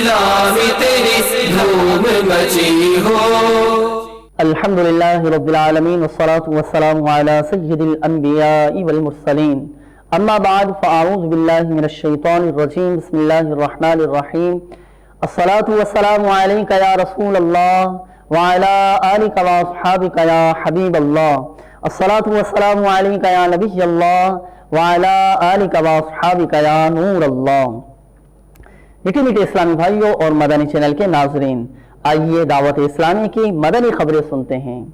اسلام تیری دھوم مچی ہو۔ الحمدللہ رب العالمین والصلاة والسلام علی سید الانبیاء والمرسلین، اما بعد فاعوذ باللہ من الشیطان الرجیم، بسم اللہ الرحمن الرحیم۔ الصلاة والسلام علیک یا رسول اللہ وعلی آلک واصحابک یا حبیب اللہ۔ الصلاة والسلام علیک یا نبی اللہ وعلی آلک واصحابک یا نور اللہ۔ میٹھے میٹھے اسلامی بھائیوں اور مدنی چینل کے ناظرین، آئیے دعوت اسلامی کی مدنی خبریں سنتے ہیں۔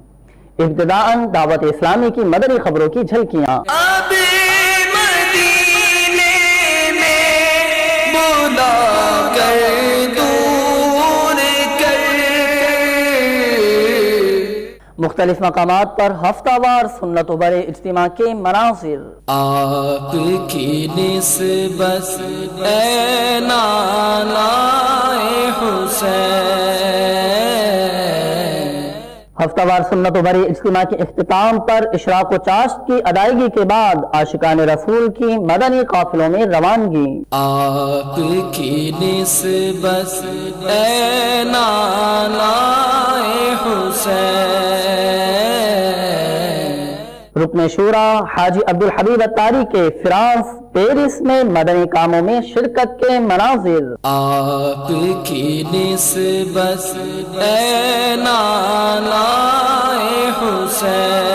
ابتداءً دعوت اسلامی کی مدنی خبروں کی جھلکیاں۔ مختلف مقامات پر ہفتہ وار سنت و برے اجتماع کے مناظر۔ آپ کی نسبت اے نالائے حسین۔ ہفتہ وار سنت و برے اجتماع کے اختتام پر اشراق و چاشت کی ادائیگی کے بعد عاشقان رسول کی مدنی قافلوں میں روانگی۔ آپ کی نسبت اے نالائے حسین۔ رکن شورا حاجی عبدالحبیب اتاری کے فرانس پیرس میں مدنی کاموں میں شرکت کے مناظر۔ آپ کی نسبت اے نالائے حسین۔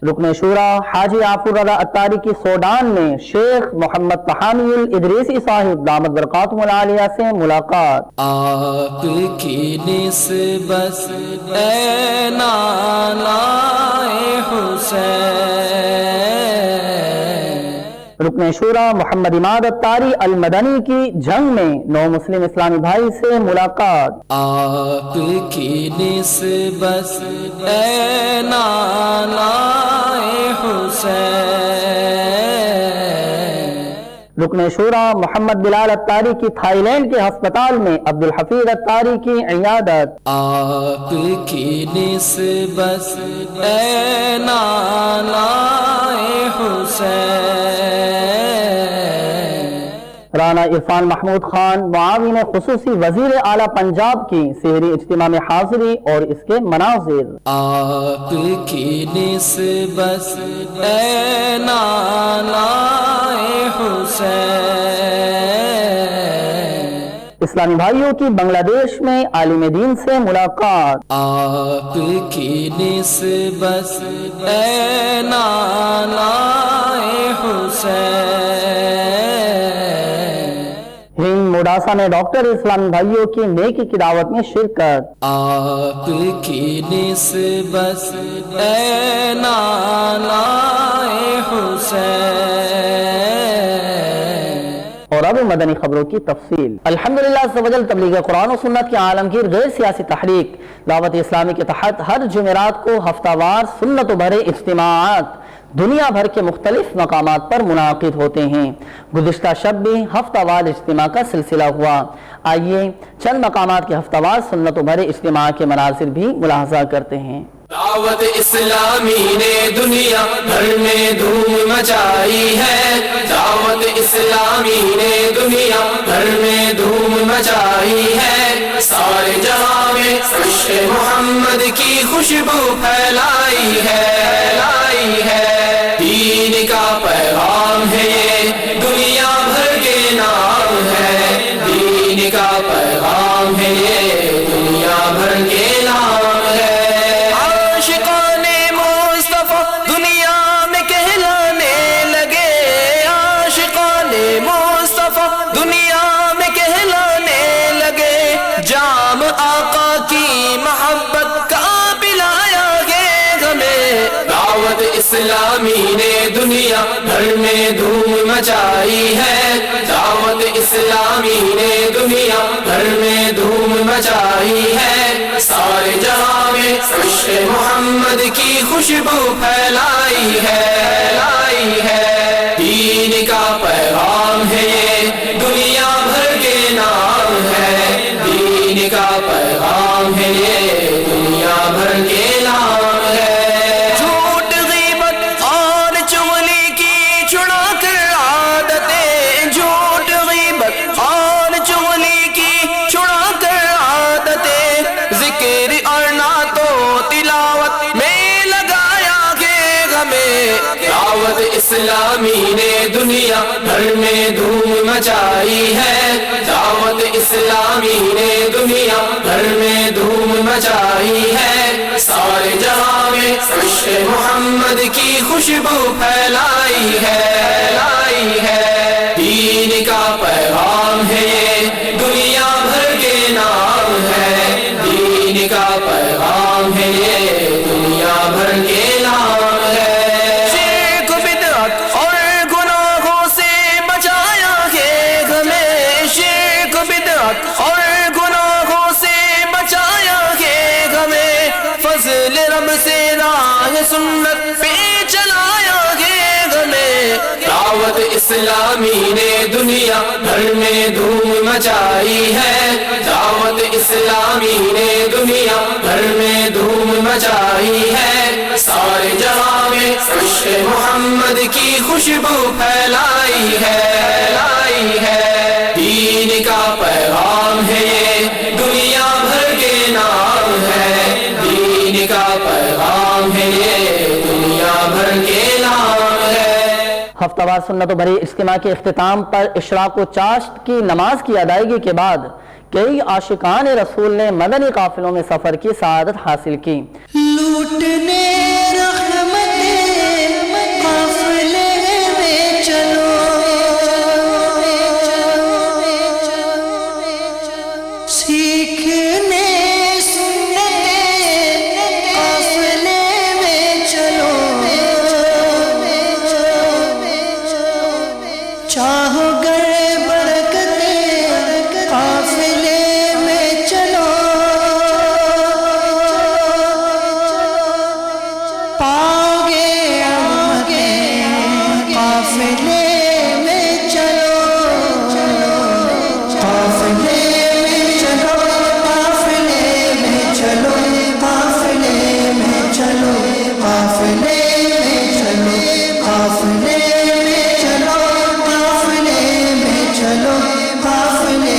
رکن شورا حاجی عافور رضا اتاری کی سوڈان میں شیخ محمد طحانی الادریسی صاحب دامت برکاتہم العالیہ سے ملاقات۔ آپ کی نسبت اے نالائے حسین۔ رکن شورا محمد اماد اتاری المدنی کی جنگ میں نو مسلم اسلامی بھائی سے ملاقات۔ آپ کی نسبت اے نالائے حسین۔ رکن شورا محمد بلال اتاری کی تھائی لینڈ کے ہسپتال میں عبدالحفیظ اتاری کی عیادت۔ آپ کی نسبت اے نالائے حسین۔ رانا عرفان محمود خان معاون خصوصی وزیر اعلیٰ پنجاب کی سحری اجتماع میں حاضری اور اس کے مناظر۔ آپ کی نسبت اے نالائے حسین۔ اسلامی بھائیوں کی بنگلہ دیش میں عالم دین سے ملاقات۔ آپ کی نسبت اے نالائے حسین۔ ہند موڈاسا میں ڈاکٹر اسلامی بھائیوں کی نیکی کی دعوت میں شرکت۔ آپ کی نسبت اے نالائے حسین۔ اور اب مدنی خبروں کی تفصیل۔ الحمدللہ عز و جل تبلیغ قرآن و سنت کی عالمگیر غیر سیاسی تحریک دعوت اسلامی کے تحت ہر جمعرات کو ہفتہ وار سنت و بھرے اجتماعات دنیا بھر کے مختلف مقامات پر منعقد ہوتے ہیں۔ گزشتہ شب بھی ہفتہ وار اجتماع کا سلسلہ ہوا۔ آئیے چند مقامات کے ہفتہ وار سنت و بھرے اجتماع کے مناظر بھی ملاحظہ کرتے ہیں۔ دعوت اسلامی نے دنیا بھر میں دھوم مچائی ہے۔ دعوت اسلامی نے دنیا بھر میں دھوم مچائی ہے۔ سارے جہاں میں عشق محمد کی خوشبو پھیلائی ہے۔ دین کا پیغام ہے یہ دنیا بھر کے نام ہے۔ دین کا پیغام ہے یہ دنیا بھر کے نام ہے۔ عاشقان مصطفیٰ دنیا میں کہلانے لگے۔ عاشقان مصطفیٰ دنیا میں کہلانے لگے۔ جام آقا کی محبت کا پلایا گے ہمیں۔ دعوت اسلامی نے دنیا بھر میں دھوم مچائی ہے۔ دعوت اسلامی نے دنیا بھر میں دھوم مچائی ہے۔ سارے جہاں میں عشق محمد کی خوشبو پھیلائی ہے۔ دین کا پیغام ہے یہ دنیا بھر کے نام ہے۔ دین کا پیغام ہے یہ دنیا بھر کے نام ہے۔ جھوٹ غیبت اور چغلی کی چھڑا کر عادتیں، جھوٹ غیبت اسلامی نے دنیا بھر میں دھوم مچائی ہے، دعوت اسلامی نے دنیا بھر میں دھوم مچائی ہے، سارے جہاں میں عشق محمد کی خوشبو پھیلائی ہے، دین کا پیغام ہے یہ دنیا بھر کے نام ہے، دین کا پیغام ہے یہ دنیا بھر کے نام ہے۔ شرک بدعت اور گناہوں سے بچایا ہے ہمیں، شرک بدعت اور گناہوں سے بچایا ہے ہمیں، فضل رب سے راہ سنت پہ چلایا ہے ہمیں، دعوت اسلامی نے دنیا بھر میں دھوم مچائی ہے، دعوت اسلامی نے دنیا بھر میں دھوم مچائی ہے، سارے جہاں میں عشق محمد کی خوشبو پھیلائی ہے، دین کا پیغام ہے یہ دنیا بھر کے نام ہے، دین کا پیغام ہے یہ دنیا بھر کے نام ہے۔ ہفتہ وار سنت و بھری اجتماع کے اختتام پر اشراق و چاشت کی نماز کی ادائیگی کے بعد کئی عاشقان رسول نے مدنی قافلوں میں سفر کی سعادت حاصل کی۔ لوٹنے رحمتیں قافلے میں چلو، سیکھنے سنتیں قافلے میں چلو، چاہو گر برکتیں قافلے میں چلو، پاؤ گے رحمتیں قافلے میں چلو، قافلے میں چلو، قافلے میں چلو، قافلے میں چلو، قافلے میں چلو، قافلے میں چلو، قافلے میں چلو، قافلے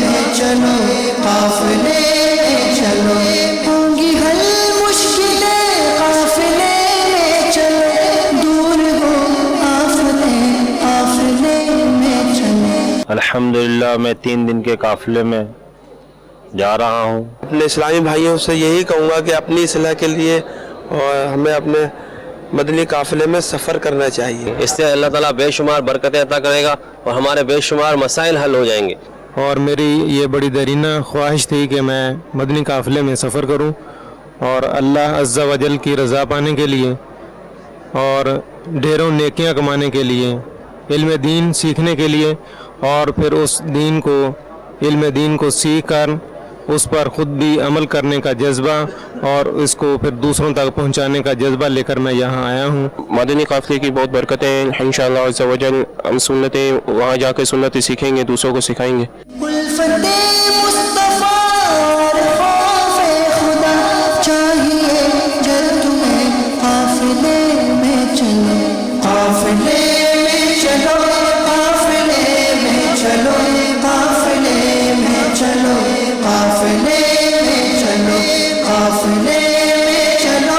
میں چلو، قافلے میں چلو، ہوں گی حل مشکلیں قافلے میں چلو، دور ہو آفتیں قافلے میں چلو۔ الحمدللہ میں 3 دن کے قافلے میں جا رہا ہوں۔ اپنے اسلامی بھائیوں سے یہی کہوں گا کہ اپنی اصلاح کے لیے اور ہمیں اپنے مدنی قافلے میں سفر کرنا چاہیے۔ اس سے اللہ تعالیٰ بے شمار برکتیں عطا کرے گا اور ہمارے بے شمار مسائل حل ہو جائیں گے۔ اور میری یہ بڑی درینہ خواہش تھی کہ میں مدنی قافلے میں سفر کروں اور اللہ عز و جل کی رضا پانے کے لیے اور ڈھیروں نیکیاں کمانے کے لیے، علم دین سیکھنے کے لیے، اور پھر اس دین کو علم دین کو سیکھ کر اس پر خود بھی عمل کرنے کا جذبہ اور اس کو پھر دوسروں تک پہنچانے کا جذبہ لے کر میں یہاں آیا ہوں۔ مدنی قافلے کی بہت برکتیں ہیں، انشاءاللہ عز و جل ہم سنتیں وہاں جا کے سنتیں سیکھیں گے، دوسروں کو سکھائیں گے۔ الفت مصطفیٰ اور خوف خدا چاہیے جب تمہیں قافلے میں چلو، قافلے میں چلو، قافلے میں چلو، قافلے میں چلو، قافلے میں چلو، قافلے میں چلو،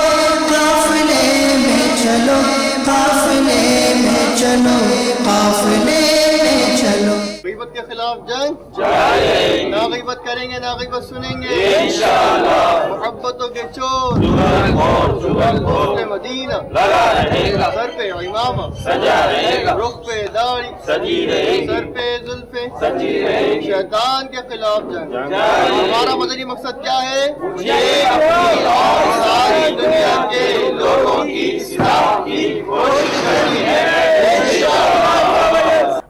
قافلے میں چلو، قافلے میں چلو، قافلے میں چلو۔ غیبت کے خلاف جنگ نہ غیبت کریں گے، نہ غیبت سنیں گے محبتوں کے چور پہ مدینہ سر پہ امامہ رخ پہ داڑھی سر پہ زلفیں شیطان کے خلاف جنگ۔ ہمارا مدنی مقصد کیا ہے؟ ساری دنیا کے لوگوں کی اصلاح کی کوشش کرنی ہے۔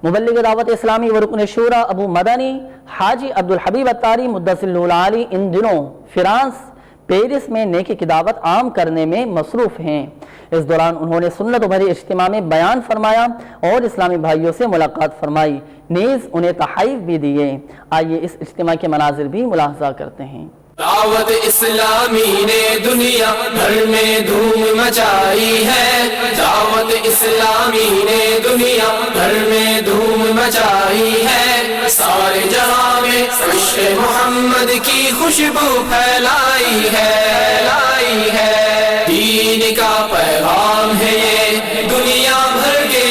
مبلغ دعوت اسلامی و رکن شورا ابو مدنی حاجی عبدالحبیب اتاری مدثر العالی ان دنوں فرانس پیرس میں نیکی کی دعوت عام کرنے میں مصروف ہیں۔ اس دوران انہوں نے سنت و بھری اجتماع میں بیان فرمایا اور اسلامی بھائیوں سے ملاقات فرمائی، نیز انہیں تحائف بھی دیے۔ آئیے اس اجتماع کے مناظر بھی ملاحظہ کرتے ہیں۔ دعوت اسلامی نے دنیا بھر میں دھوم مچائی ہے، دعوت اسلامی نے دنیا بھر میں دھوم مچائی ہے، سارے جہاں میں عشق محمد کی خوشبو پھیلائی ہے، دین کا پیغام ہے یہ دنیا بھر کے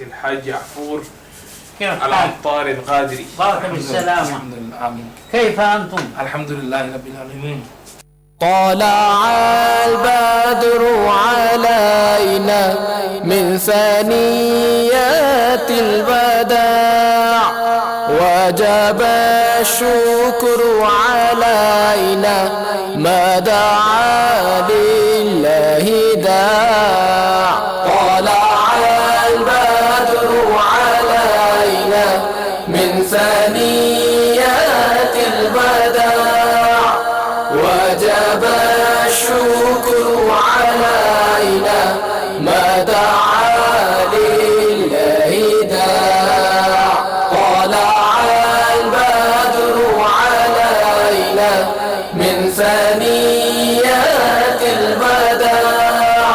الحاج عفور العطار القادري وعليكم السلام كيف أنتم؟ الحمد لله رب العالمين. طلع البدر علينا من ثنيات الوداع وجب الشكر علينا ما دعا لله داع. طلع البدر علينا من ثنيات الوداع وجب الشكر علينا ما دعا لله داع. طلع البدر علينا من ثنيات الوداع.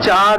4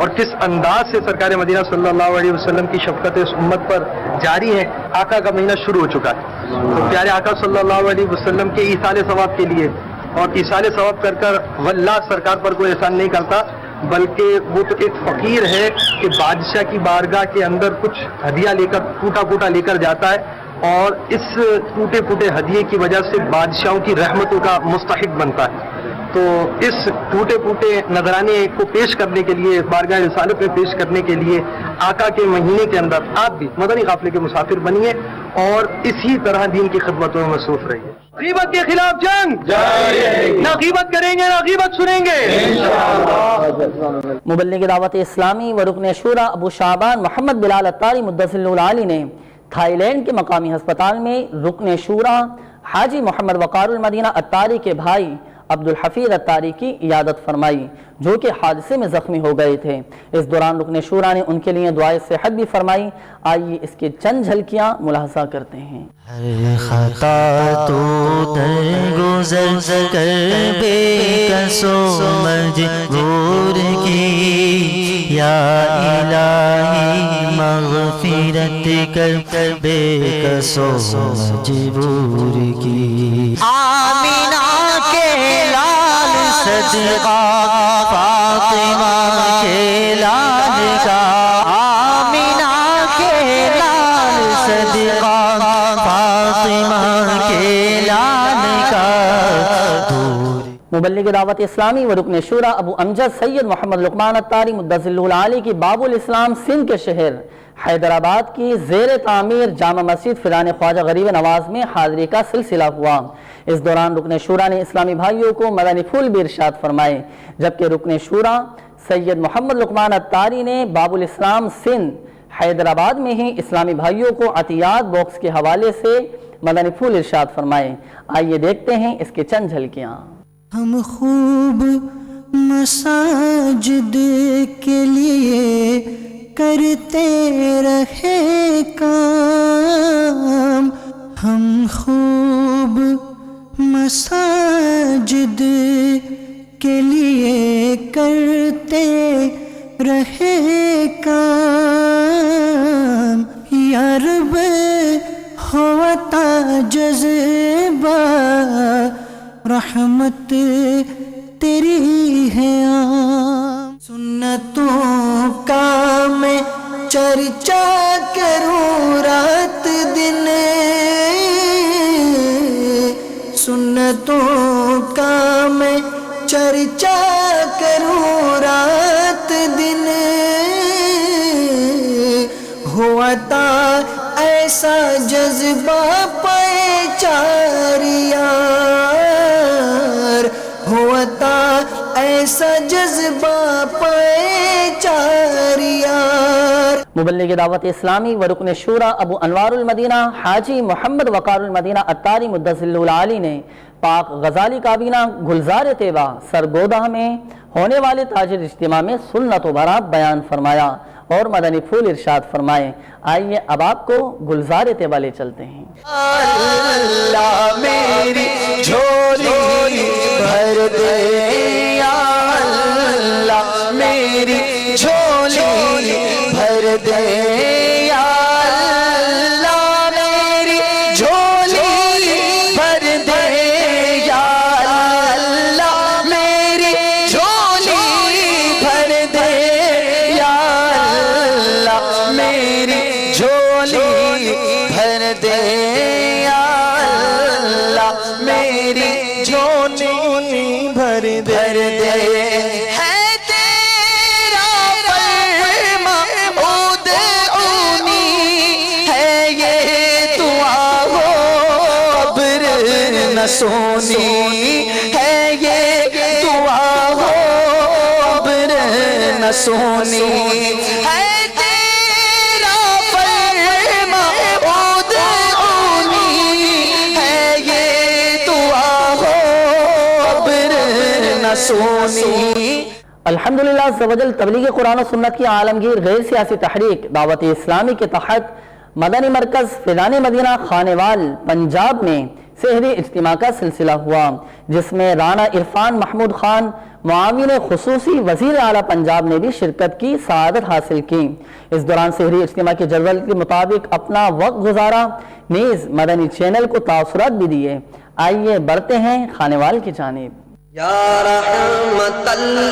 اور کس انداز سے سرکار مدینہ صلی اللہ علیہ وسلم کی شفقت اس امت پر جاری ہے. آقا کا مہینہ شروع ہو چکا ہے، تو پیارے آقا صلی اللہ علیہ وسلم کے ایصال ثواب کے لیے، اور ایصال ثواب کر واللہ سرکار پر کوئی احسان نہیں کرتا، بلکہ وہ تو ایک فقیر ہے کہ بادشاہ کی بارگاہ کے اندر کچھ ہدیہ لے کر ٹوٹا لے کر جاتا ہے، اور اس ٹوٹے پھوٹے ہدیے کی وجہ سے بادشاہوں کی رحمتوں کا مستحق بنتا ہے. تو اس ٹوٹے پھوٹے نذرانے کو پیش کرنے کے لیے، بارگاہ رسالت میں پیش کرنے کے لیے آقا کے مہینے کے اندر آپ بھی مدنی قافلے کے مسافر بنیے اور اسی طرح دین کی خدمتوں میں مصروف رہیے. غیبت کے خلاف جنگ، نہ غیبت کریں گے نہ غیبت سنیں گے. مبلغ دعوت اسلامی و رکن شورا ابو شعبان محمد بلال اتاری مدثر العالی نے تھائی لینڈ کے مقامی ہسپتال میں رکن شورا حاجی محمد وقار المدینہ اتاری کے بھائی عبد الحفیظ اتاری کی عیادت فرمائی، جو کہ حادثے میں زخمی ہو گئے تھے. اس دوران رکن شورا نے ان کے لیے دعائے صحت بھی فرمائی. آئیے اس کے چند جھلکیاں ملاحظہ کرتے ہیں. ہر خطا تو درگزر کر بے کسو مجبور کی، یا الہی مغفرت کر بے کسو مجبور کی. آمینہ کے لال صدقہ فاطمہ کے لال کا، آمینہ کے لال صدقہ فاطمہ کے لال کا. مبلغ دعوت اسلامی و رکن شورا ابو امجد سید محمد لقمان اتاری مدثر العالی کی باب الاسلام سندھ کے شہر حیدرآباد کی زیر تعمیر جامع مسجد فیضان خواجہ غریب نواز میں حاضری کا سلسلہ ہوا. اس دوران رکن شورا نے اسلامی بھائیوں کو مدنی پھول بھی ارشاد فرمائے، جبکہ رکن شورا سید محمد لقمان اتاری نے باب الاسلام سندھ حیدرآباد میں ہی اسلامی بھائیوں کو عطیات باکس کے حوالے سے مدنی پھول ارشاد فرمائے. آئیے دیکھتے ہیں اس کے چند جھلکیاں. ہم خوب مساجد کے لیے کرتے رہے کام، ہم خوب مساجد کے لیے کرتے رہے کام. یا رب ہوتا جذبہ رحمت تیری ہے عام. سنتوں کا میں چرچا کروں رات دن، سنتوں کا میں چرچا کروں رات دن. ہوا تھا ایسا جذبہ پہچار یار، ہوا تھا ایسا جذبہ پہچار یار. مبلغ دعوت اسلامی و رکن شورا ابو انوار المدینہ حاجی محمد وقار المدینہ اتاری مدثر العالی نے پاک غزالی کابینہ گلزار طیبہ سرگودہ میں ہونے والے تاجر اجتماع میں سنت و برا بیان فرمایا اور مدنی پھول ارشاد فرمائے. آئیے اب آپ کو گلزار طیبہ لے چلتے ہیں. اللہ میری جھولی بھر دے، یا اللہ میری جھولی بھر دے، یا اللہ میری جھولی بھر دے، یا اللہ میری جھولی بھر دے، یا اللہ میری جھولی بھر دے، یا اللہ میری جھولی بھر دے. ہے تیرا فرما ادعونی، ہے یہ دعا ہو قبر نہ سونی، ہے یہ دعا ہو قبر نہ سونی. ہے تیرا فرما ادعونی، ہے یہ دعا ہو قبر نہ سونی. الحمدللہ عز و جل تبلیغ قرآن و سنت کی عالمگیر غیر سیاسی تحریک دعوت اسلامی کے تحت مدنی مرکز فیضان مدینہ خانیوال پنجاب میں سحری اجتماع کا سلسلہ ہوا، جس میں رانا عرفان محمود خان معاون خصوصی وزیر اعلیٰ پنجاب نے بھی شرکت کی سعادت حاصل کی۔ اس دوران سحری اجتماع کے جدول کے مطابق اپنا وقت گزارا، نیز مدنی چینل کو تاثرات بھی دیے۔ آئیے بڑھتے ہیں خانوال کی جانب۔ یا رحمت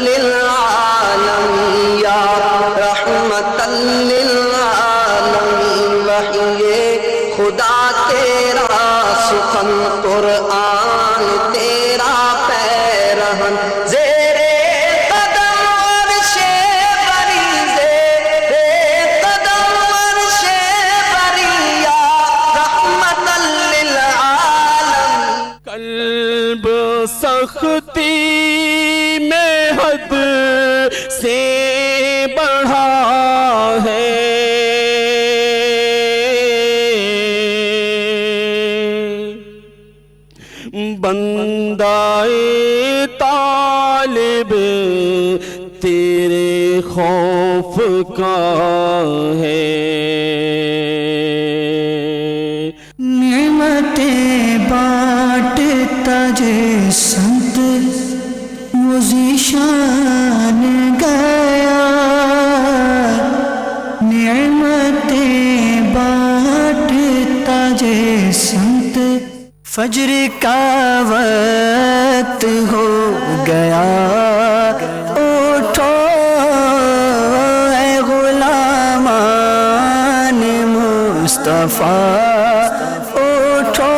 للعالم یا رحمت للعالم وحی خدا تیرا سخن قرآن تیرا پیرہن زیر قدم عرش بری زیر قدم عرش بری یا رحمت للعالم۔ قلب سختی میں حد سے بڑھا ہے، بندہ طالب تیرے خوف کا ہے۔ نعمتیں بانٹتا جے سنت وہ ذیشان گیا، نعمتیں بانٹتا جے سنت فجر کا وقت ہو گیا، اٹھو اے غلامان مصطفیٰ، اٹھو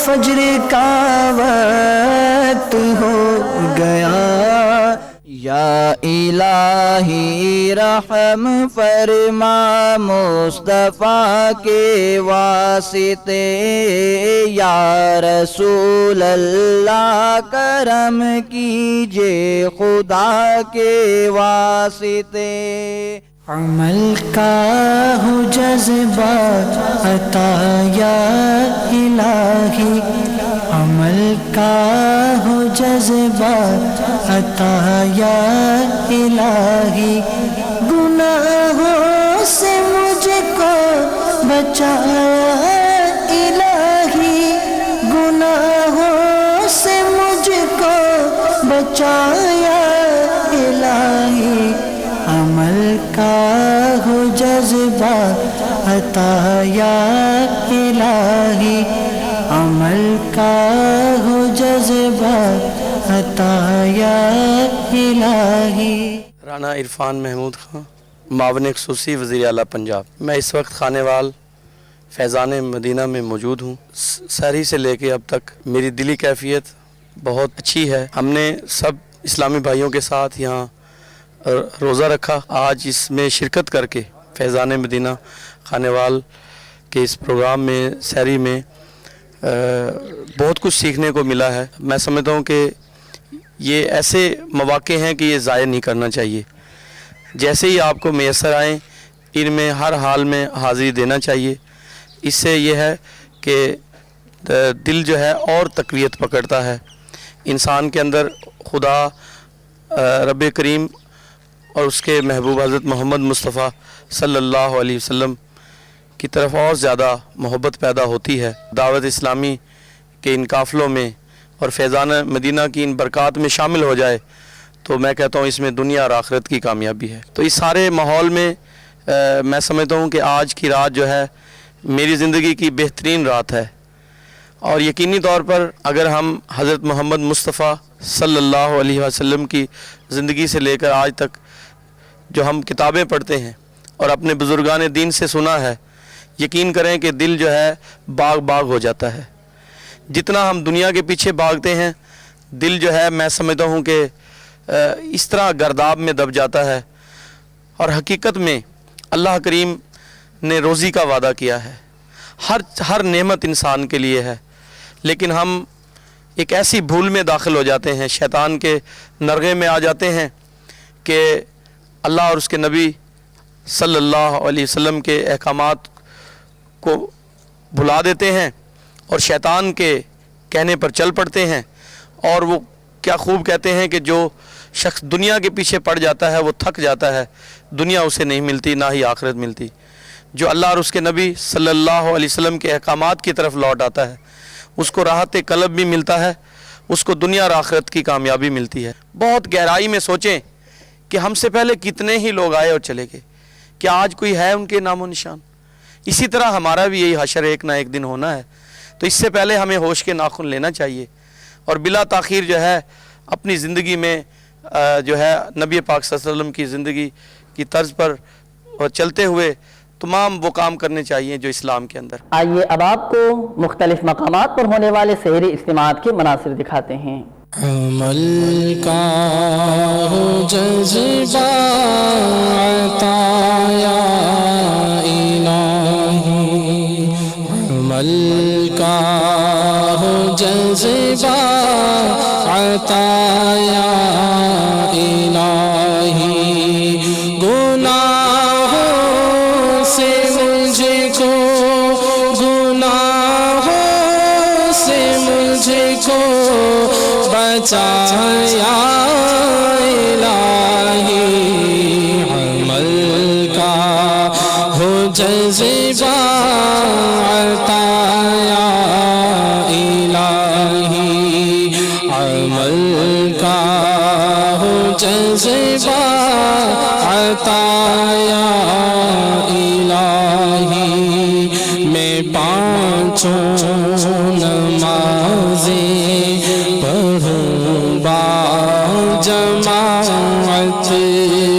فجر کا وقت ہو گیا۔ یا الہی رحم فرما مصطفیٰ کے واسطے، یا رسول اللہ کرم کیجے خدا کے واسطے۔ عمل کا ہو جذبہ عطا یا الہی، عمل کا ہو جذبہ عطا یا الہی، گناہوں سے مجھ کو بچایا الہی، گناہوں سے مجھ کو بچایا الہی، عمل کا ہو جذبہ عطا یا الہی، عمل کا ہو جذبہ عطا یا الہی۔ رانا عرفان محمود خان، معاون خصوصی وزیر اعلیٰ پنجاب۔ میں اس وقت خانوال فیضان مدینہ میں موجود ہوں۔ سحری سے لے کے اب تک میری دلی کیفیت بہت اچھی ہے۔ ہم نے سب اسلامی بھائیوں کے ساتھ یہاں روزہ رکھا۔ آج اس میں شرکت کر کے فیضان مدینہ خانوال کے اس پروگرام میں سحری میں بہت کچھ سیکھنے کو ملا ہے۔ میں سمجھتا ہوں کہ یہ ایسے مواقع ہیں کہ یہ ضائع نہیں کرنا چاہیے۔ جیسے ہی آپ کو میسر آئیں ان میں ہر حال میں حاضری دینا چاہیے۔ اس سے یہ ہے کہ دل جو ہے اور تقویت پکڑتا ہے، انسان کے اندر خدا رب کریم اور اس کے محبوب حضرت محمد مصطفیٰ صلی اللہ علیہ وسلم کی طرف اور زیادہ محبت پیدا ہوتی ہے۔ دعوت اسلامی کے ان قافلوں میں اور فیضان مدینہ کی ان برکات میں شامل ہو جائے تو میں کہتا ہوں اس میں دنیا اور آخرت کی کامیابی ہے۔ تو اس سارے ماحول میں میں سمجھتا ہوں کہ آج کی رات جو ہے میری زندگی کی بہترین رات ہے، اور یقینی طور پر اگر ہم حضرت محمد مصطفیٰ صلی اللہ علیہ وسلم کی زندگی سے لے کر آج تک جو ہم کتابیں پڑھتے ہیں اور اپنے بزرگان دین سے سنا ہے، یقین کریں کہ دل جو ہے باغ باغ ہو جاتا ہے۔ جتنا ہم دنیا کے پیچھے بھاگتے ہیں دل جو ہے میں سمجھتا ہوں کہ اس طرح گرداب میں دب جاتا ہے، اور حقیقت میں اللہ کریم نے روزی کا وعدہ کیا ہے، ہر نعمت انسان کے لیے ہے، لیکن ہم ایک ایسی بھول میں داخل ہو جاتے ہیں، شیطان کے نرغے میں آ جاتے ہیں کہ اللہ اور اس کے نبی صلی اللہ علیہ وسلم کے احکامات کو بھلا دیتے ہیں اور شیطان کے کہنے پر چل پڑتے ہیں۔ اور وہ کیا خوب کہتے ہیں کہ جو شخص دنیا کے پیچھے پڑ جاتا ہے وہ تھک جاتا ہے، دنیا اسے نہیں ملتی نہ ہی آخرت ملتی۔ جو اللہ اور اس کے نبی صلی اللہ علیہ وسلم کے احکامات کی طرف لوٹ آتا ہے اس کو راحت قلب بھی ملتا ہے، اس کو دنیا اور آخرت کی کامیابی ملتی ہے۔ بہت گہرائی میں سوچیں کہ ہم سے پہلے کتنے ہی لوگ آئے اور چلے گئے، کیا آج کوئی ہے ان کے نام و نشان؟ اسی طرح ہمارا بھی یہی حشر ایک نہ ایک دن ہونا ہے، تو اس سے پہلے ہمیں ہوش کے ناخن لینا چاہیے اور بلا تاخیر جو ہے اپنی زندگی میں جو ہے نبی پاک صلی اللہ علیہ وسلم کی زندگی کی طرز پر اور چلتے ہوئے تمام وہ کام کرنے چاہیے جو اسلام کے اندر۔ آئیے اب آپ کو مختلف مقامات پر ہونے والے سحری اجتماعات کے مناظر دکھاتے ہیں۔ عمل کا ہو جذبہ عطا یا الہی، عمل کا ہو جذبہ عطا یا الہی، گناہوں سے مجھے کو، گناہوں سے مجھے کو بچایا الہی، عمل کا ہو جذبہ عطا یا الہی، عمل کا ہو جذبہ عطا یا الہی، میں پانچوں نمازیں پڑھوں با جماعت،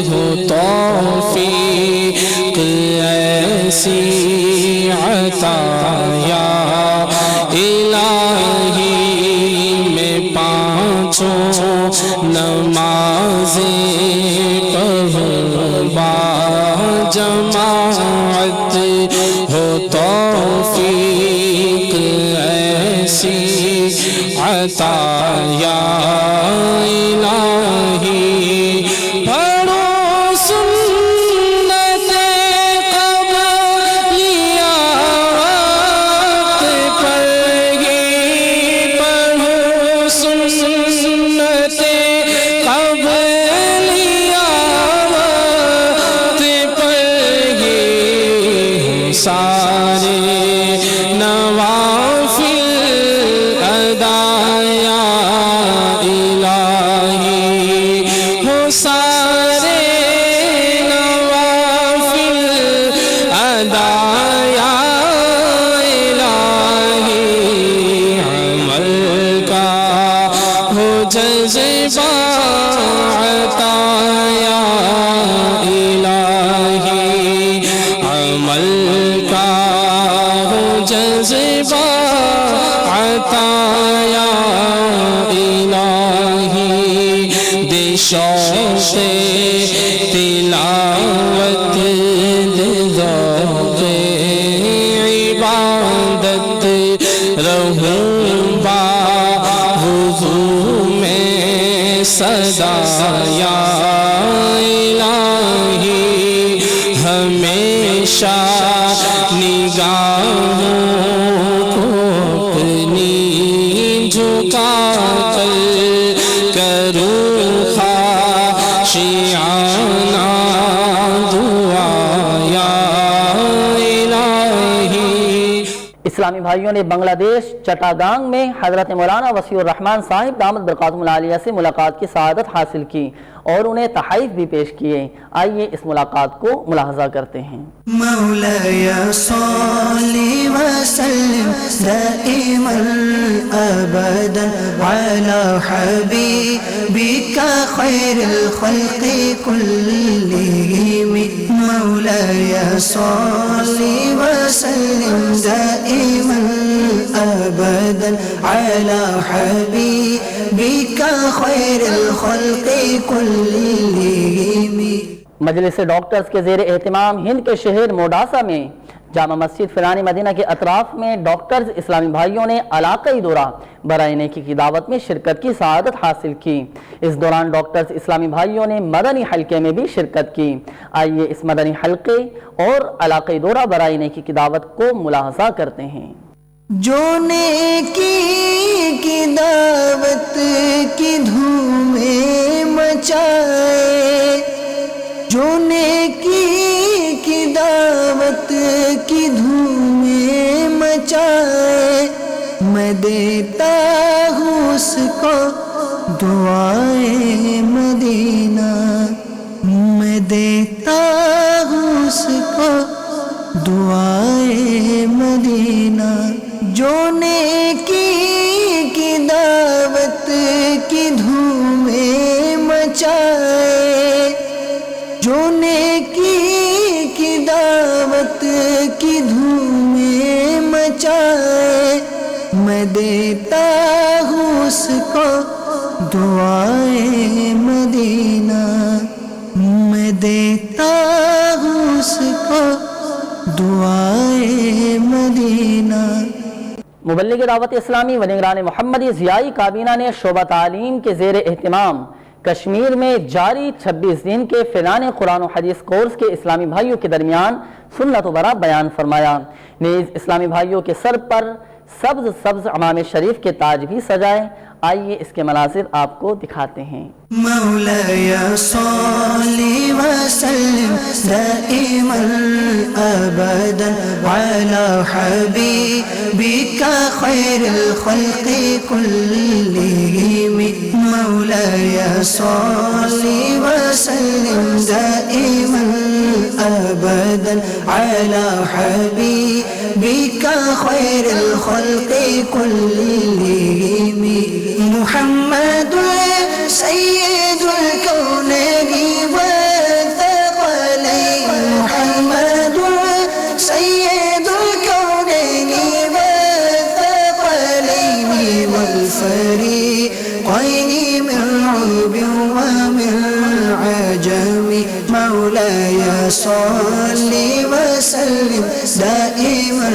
ہو توفیق ایسی عطا یا الہی، میں پانچوں نمازیں پڑھوں با جماعت، ہو توفیق ایسی عطا یا الہی، پڑھو سنت قبلیہ وقت پر ہی، پڑھو سنت قبلیہ وقت پر ہی، سارے نوافل ادا یا الہی، ہو سارے نوافل ادا یا الہی، عمل کا ہو جذبہ عطا یا الہی، عمل کا ہو جذبہ عطا یا الہی، دے شوق تلاوت، دے ذوق عبادت، رہوں با وضو میں صدا یا الہی، ہمیشہ نگاہوں کو اپنی جھکا کر کروں خاشعانہ دعا یا الہی۔ اسلامی بھائیوں نے بنگلہ دیش چٹاگانگ میں حضرت مولانا وسیع الرحمان صاحب دامت برکاتہم العالیہ سے ملاقات کی سعادت حاصل کی اور انہیں تحائف بھی پیش کیے۔ آئیے اس ملاقات کو ملاحظہ کرتے ہیں۔ مولاي صل وسلم دائما ابدا على حبيبك خير الخلق كلهم، مولاي صل وسلم دائما ابدا على حبيبك خير الخلق كلهم۔ مجلس ڈاکٹرز کے زیر اہتمام ہند کے شہر موڈاسا میں جامع مسجد فیضان مدینہ کے اطراف میں ڈاکٹرز اسلامی بھائیوں نے علاقائی دورہ برائے نیکی کی دعوت میں شرکت کی سعادت حاصل کی۔ اس دوران ڈاکٹرز اسلامی بھائیوں نے مدنی حلقے میں بھی شرکت کی۔ آئیے اس مدنی حلقے اور علاقائی دورہ برائے نیکی کی دعوت کو ملاحظہ کرتے ہیں۔ جو نیکی کی دعوت کی دھومیں مچائے، جو نیکی کی دعوت کی دھومیں مچائے، میں دیتا ہوں اس کو دعائے مدینہ، میں دیتا ہوں اس کو دعائے مدینہ، جو نیکی کی دعوت کی دھومیں مچائے، جو نیکی کی دعوت کی دھومیں مچائے، میں دیتا ہوں اس کو دعائے مدینہ، میں دیتا ہوں اس کو دعائے مدینہ۔ مبلغ دعوت اسلامی و نگران محمدی ضیائی کابینہ نے شعبہ تعلیم کے زیر اہتمام کشمیر میں جاری 26 دن کے فیضان قرآن و حدیث کورس کے اسلامی بھائیوں کے درمیان سنت و برا بیان فرمایا۔ نیز اسلامی بھائیوں کے سر پر سبز عمامِ شریف کے تاج بھی سجائے۔ آئیے اس کے مناظر آپ کو دکھاتے ہیں۔ مولاي صل وسلم دائما ابدا على حبيبك خير الخلق كلهم، مولاي صل وسلم دائما ابدا على حبيبك خير الخلق كلهم، محمد سيد الكونين والثقلين، محمد سيد الكونين والثقلين والفريقين من عرب ومن عجم، مولاي صل وسلم دائما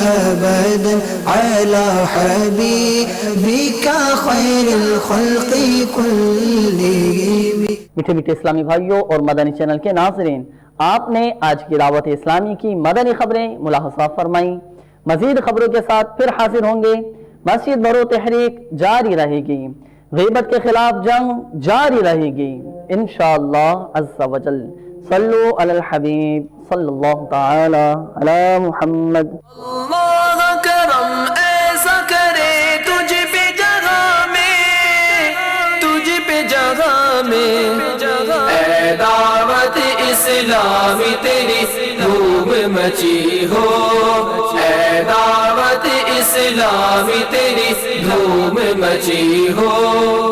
ابدا على حبيبك خير الخلق كلهم۔ میٹھے میٹھے اسلامی بھائیوں اور مدنی چینل کے ناظرین، آپ نے آج کی دعوت اسلامی کی مدنی خبریں ملاحظہ فرمائیں۔ مزید خبروں کے ساتھ پھر حاضر ہوں گے۔ مسجد برو تحریک جاری رہے گی، غیبت کے خلاف جنگ جاری رہے گی انشاءاللہ عز و جل۔ صلو علی الحبیب صلی اللہ تعالی علی محمد۔ اللہ کرم ایسا کرے تجھ پہ جگہ میں، تجھ پہ جگہ میں، اے دعوت اسلامی تیری دھوم مچی ہو، اے دعوت اسلامی تیری دھوم مچی ہو۔